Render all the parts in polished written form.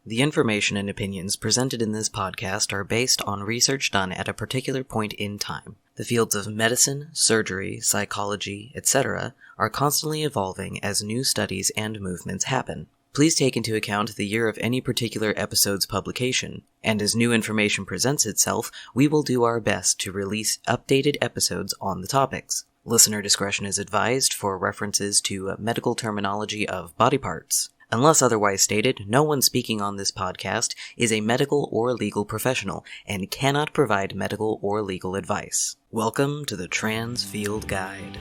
The information and opinions presented in this podcast are based on research done at a particular point in time. The fields of medicine, surgery, psychology, etc. are constantly evolving as new studies and movements happen. Please take into account the year of any particular episode's publication, and as new information presents itself, we will do our best to release updated episodes on the topics. Listener discretion is advised for references to medical terminology of body parts. Unless otherwise stated, no one speaking on this podcast is a medical or legal professional and cannot provide medical or legal advice. Welcome to the Trans Field Guide.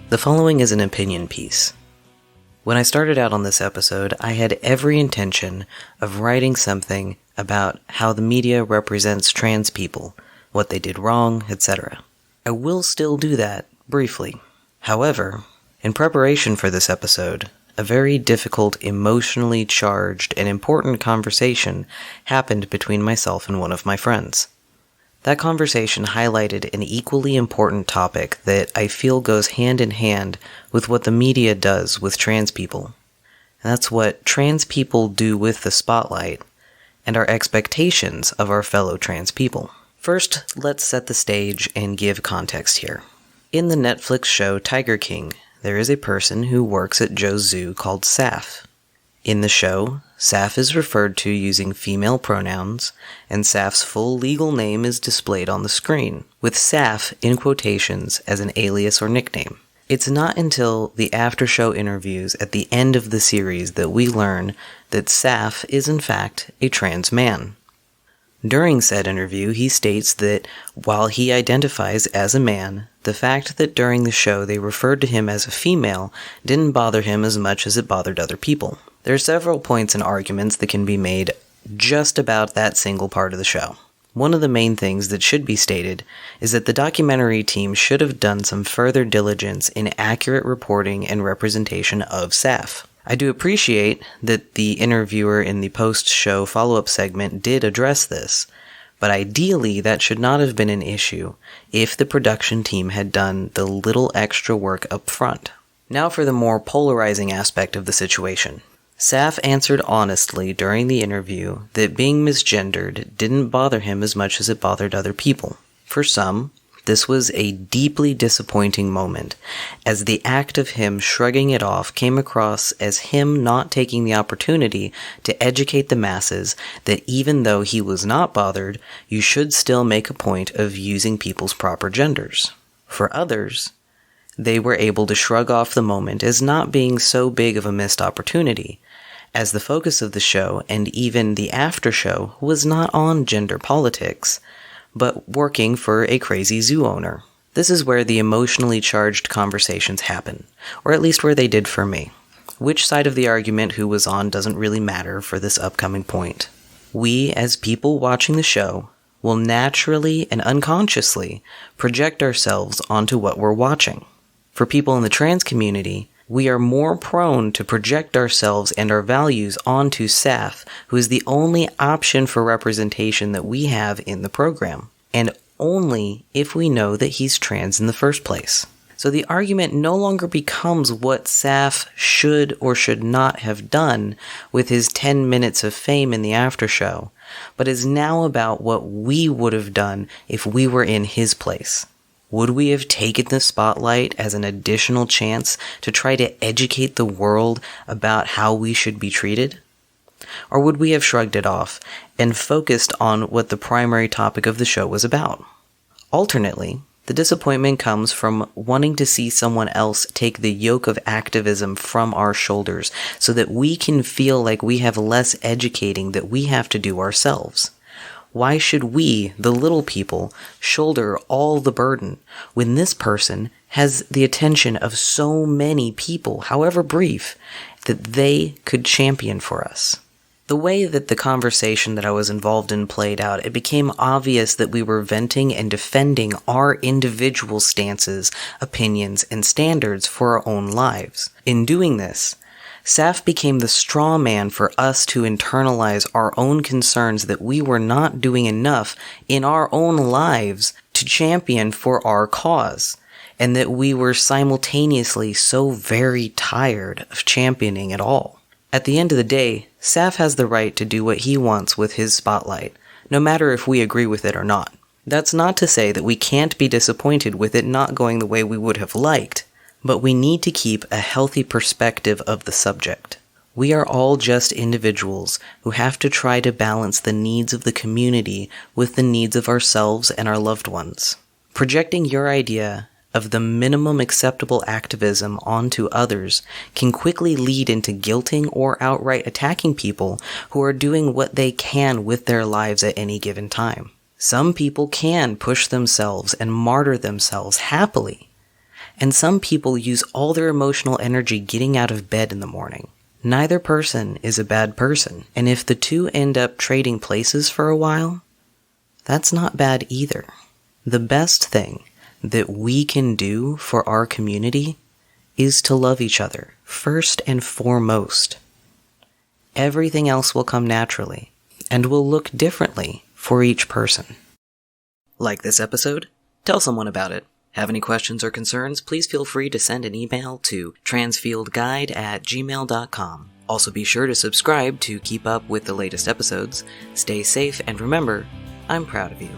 The following is an opinion piece. When I started out on this episode, I had every intention of writing something about how the media represents trans people, what they did wrong, etc. I will still do that, briefly. However, in preparation for this episode, a very difficult, emotionally charged, and important conversation happened between myself and one of my friends. That conversation highlighted an equally important topic that I feel goes hand in hand with what the media does with trans people. And that's what trans people do with the spotlight, and our expectations of our fellow trans people. First, let's set the stage and give context here. In the Netflix show Tiger King, there is a person who works at Joe's Zoo called Saf. In the show, Saf is referred to using female pronouns, and Saf's full legal name is displayed on the screen, with Saf in quotations as an alias or nickname. It's not until the after-show interviews at the end of the series that we learn that Saf is in fact a trans man. During said interview, he states that while he identifies as a man, the fact that during the show they referred to him as a female didn't bother him as much as it bothered other people. There are several points and arguments that can be made just about that single part of the show. One of the main things that should be stated is that the documentary team should have done some further diligence in accurate reporting and representation of Saf. I do appreciate that the interviewer in the post-show follow-up segment did address this, but ideally that should not have been an issue if the production team had done the little extra work up front. Now for the more polarizing aspect of the situation. Saf answered honestly during the interview that being misgendered didn't bother him as much as it bothered other people. For some, this was a deeply disappointing moment, as the act of him shrugging it off came across as him not taking the opportunity to educate the masses that even though he was not bothered, you should still make a point of using people's proper genders. For others, they were able to shrug off the moment as not being so big of a missed opportunity, as the focus of the show and even the after show was not on gender politics, but working for a crazy zoo owner. This is where the emotionally charged conversations happen, or at least where they did for me. Which side of the argument who was on doesn't really matter for this upcoming point. We, as people watching the show, will naturally and unconsciously project ourselves onto what we're watching. For people in the trans community, we are more prone to project ourselves and our values onto Saf, who is the only option for representation that we have in the program, and only if we know that he's trans in the first place. So the argument no longer becomes what Saf should or should not have done with his 10 minutes of fame in the after show, but is now about what we would have done if we were in his place. Would we have taken the spotlight as an additional chance to try to educate the world about how we should be treated? Or would we have shrugged it off and focused on what the primary topic of the show was about? Alternately, the disappointment comes from wanting to see someone else take the yoke of activism from our shoulders so that we can feel like we have less educating that we have to do ourselves. Why should we, the little people, shoulder all the burden when this person has the attention of so many people, however brief, that they could champion for us? The way that the conversation that I was involved in played out, it became obvious that we were venting and defending our individual stances, opinions, and standards for our own lives. In doing this, Saf became the straw man for us to internalize our own concerns that we were not doing enough in our own lives to champion for our cause. and that we were simultaneously so very tired of championing it all. At the end of the day, Saf has the right to do what he wants with his spotlight, no matter if we agree with it or not. That's not to say that we can't be disappointed with it not going the way we would have liked, but we need to keep a healthy perspective of the subject. We are all just individuals who have to try to balance the needs of the community with the needs of ourselves and our loved ones. Projecting your idea of the minimum acceptable activism onto others can quickly lead into guilting or outright attacking people who are doing what they can with their lives at any given time. Some people can push themselves and martyr themselves happily, and some people use all their emotional energy getting out of bed in the morning. Neither person is a bad person, and if the two end up trading places for a while, that's not bad either. The best thing that we can do for our community is to love each other, first and foremost. Everything else will come naturally, and will look differently for each person. Like this episode? Tell someone about it. Have any questions or concerns? Please feel free to send an email to transfieldguide@gmail.com. Also be sure to subscribe to keep up with the latest episodes. Stay safe, and remember, I'm proud of you.